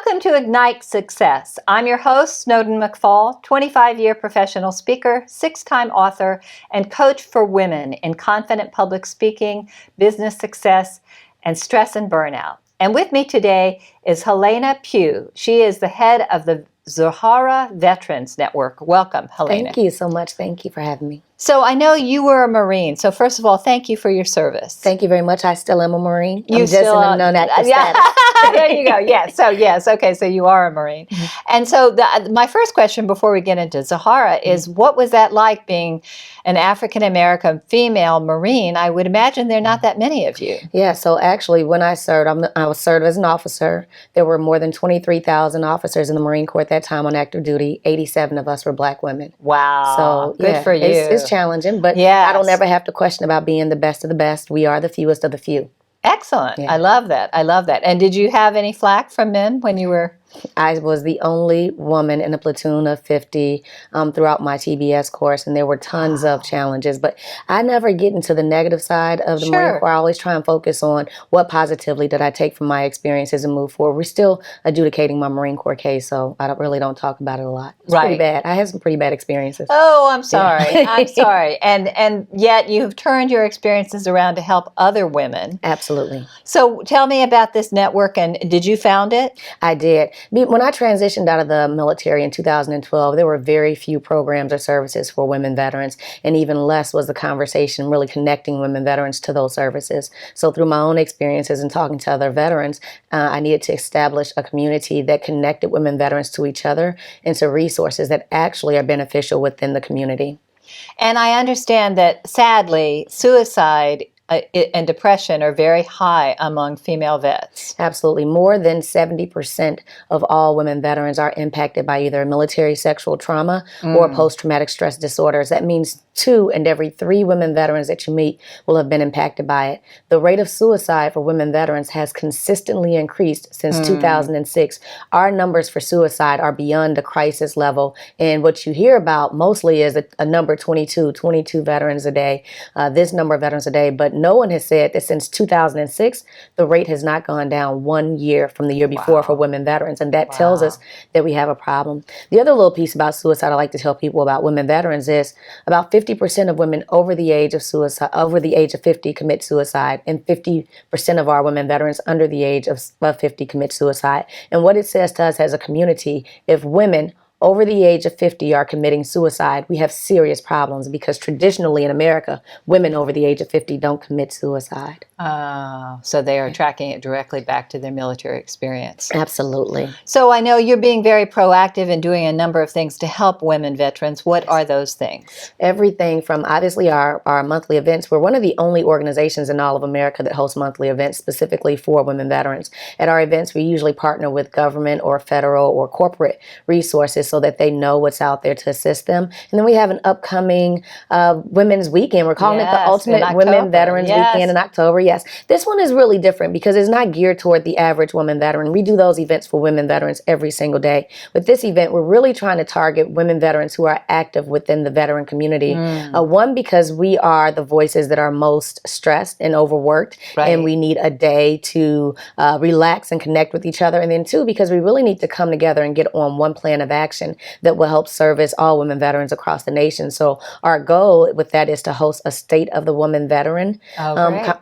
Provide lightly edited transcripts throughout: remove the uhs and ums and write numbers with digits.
Welcome to Ignite Success. I'm your host, Snowden McFall, 25-year professional speaker, 6-time author, and coach for women in confident public speaking, business success, and stress and burnout. And with me today is Hellena Pugh. She is the head of the Zahara Veterans Network. Welcome, Hellena. Thank you so much. Thank you for having me. So I know you were a Marine. So first of all, thank you for your service. Thank you very much. I still am a Marine. You I'm still just in a non-active status. There you go. Yes. Okay. So you are a Marine. Mm-hmm. And so my first question before we get into Zahara is, what was that like being an African-American female Marine? I would imagine there are not that many of you. Yeah. So actually, when I served, I was served as an officer. There were more than 23,000 officers in the Marine Corps at that time on active duty. 87 of us were Black women. Wow. So good for you. It's challenging, but yes. I don't ever have to question about being the best of the best. We are the fewest of the few. Excellent. Yeah. I love that. And did you have any flack from men when you were? I was the only woman in a platoon of 50 throughout my TBS course, and there were tons of challenges. But I never get into the negative side of the Marine Corps. I always try and focus on what positively did I take from my experiences and move forward. We're still adjudicating my Marine Corps case, so I really don't talk about it a lot. It's pretty bad. I had some pretty bad experiences. Oh, I'm sorry. Yeah. I'm sorry. And yet you've turned your experiences around to help other women. Absolutely. So tell me about this network, and did you found it? I did. When I transitioned out of the military in 2012, there were very few programs or services for women veterans, and even less was the conversation really connecting women veterans to those services. So through my own experiences and talking to other veterans, I needed to establish a community that connected women veterans to each other and to resources that actually are beneficial within the community. And I understand that, sadly, suicide and depression are very high among female vets. Absolutely. More than 70% of all women veterans are impacted by either military sexual trauma or post-traumatic stress disorders. That means 2 in every 3 women veterans that you meet will have been impacted by it. The rate of suicide for women veterans has consistently increased since 2006. Our numbers for suicide are beyond the crisis level. And what you hear about mostly is a number 22 veterans a day, this number of veterans a day. But no one has said that since 2006, the rate has not gone down 1 year from the year before for women veterans. And that tells us that we have a problem. The other little piece about suicide I like to tell people about women veterans is about 50% of women over the age of 50 commit suicide, and 50% of our women veterans under the age of 50 commit suicide. And what it says to us as a community, if women over the age of 50 are committing suicide, we have serious problems, because traditionally in America, women over the age of 50 don't commit suicide. So they are tracking it directly back to their military experience. Absolutely. So I know you're being very proactive and doing a number of things to help women veterans. What are those things? Everything from obviously our monthly events. We're one of the only organizations in all of America that hosts monthly events specifically for women veterans. At our events, we usually partner with government or federal or corporate resources so that they know what's out there to assist them. And then we have an upcoming Women's Weekend. We're calling it the Ultimate Women Veterans Weekend in October. Yes, this one is really different because it's not geared toward the average women veteran. We do those events for women veterans every single day. With this event, we're really trying to target women veterans who are active within the veteran community. One, because we are the voices that are most stressed and overworked, and we need a day to relax and connect with each other. And then 2, because we really need to come together and get on one plan of action that will help service all women veterans across the nation. So our goal with that is to host a State of the Woman Veteran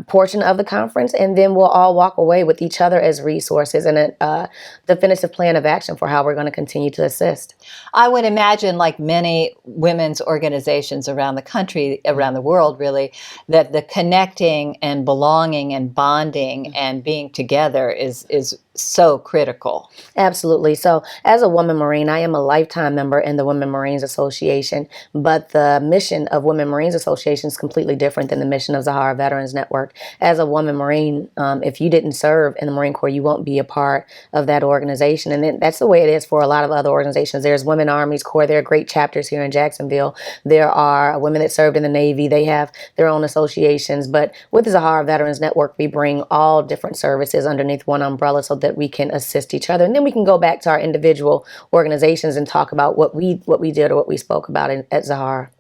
portion of the conference, and then we'll all walk away with each other as resources and a definitive plan of action for how we're going to continue to assist. I would imagine, like many women's organizations around the country, around the world really, that the connecting and belonging and bonding and being together is so critical. Absolutely. So as a woman Marine, I am a lifetime member in the Women Marines Association, but the mission of Women Marines Association is completely different than the mission of Zahara Veterans Network. As a woman Marine, if you didn't serve in the Marine Corps, you won't be a part of that organization. And then that's the way it is for a lot of other organizations. There's Women Armies Corps. There are great chapters here in Jacksonville. There are women that served in the Navy. They have their own associations. But with the Zahara Veterans Network, we bring all different services underneath one umbrella so that we can assist each other. And then we can go back to our individual organizations and talk about what we did or what we spoke about at Zahara.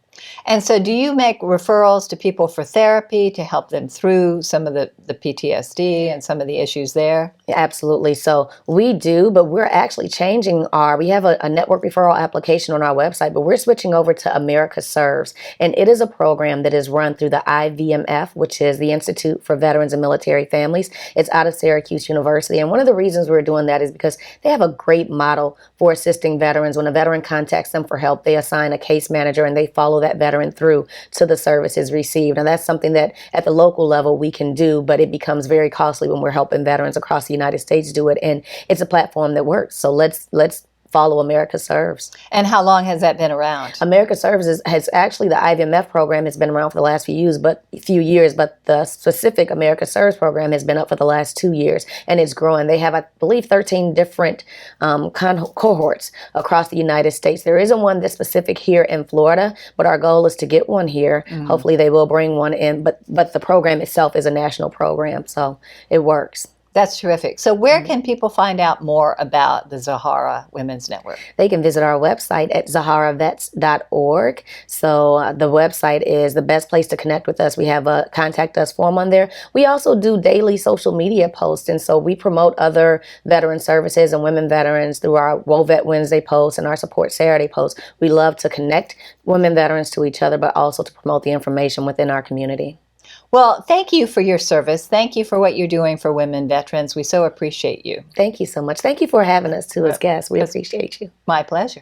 And so do you make referrals to people for therapy to help them through some of the PTSD and some of the issues there? Yeah, absolutely. So we do, but we're actually changing we have a network referral application on our website, but we're switching over to America Serves. And it is a program that is run through the IVMF, which is the Institute for Veterans and Military Families. It's out of Syracuse University. And one of the reasons we're doing that is because they have a great model for assisting veterans. When a veteran contacts them for help, they assign a case manager and they follow that veteran through to the services received. And that's something that at the local level we can do, but it becomes very costly when we're helping veterans across the United States do it. And it's a platform that works. So let's follow America Serves. And how long has that been around? America Serves has actually, the IVMF program has been around for the last few years, but the specific America Serves program has been up for the last 2 years, and it's growing. They have, I believe, 13 different cohorts across the United States. There isn't one that's specific here in Florida, but our goal is to get one here. Hopefully they will bring one in, but the program itself is a national program, so it works. That's terrific. So where can people find out more about the Zahara Women's Network? They can visit our website at zaharavets.org. So the website is the best place to connect with us. We have a contact us form on there. We also do daily social media posts, and so we promote other veteran services and women veterans through our WOVET Wednesday posts and our Support Saturday posts. We love to connect women veterans to each other, but also to promote the information within our community. Well, thank you for your service. Thank you for what you're doing for women veterans. We so appreciate you. Thank you so much. Thank you for having us too as guests. We appreciate you. My pleasure.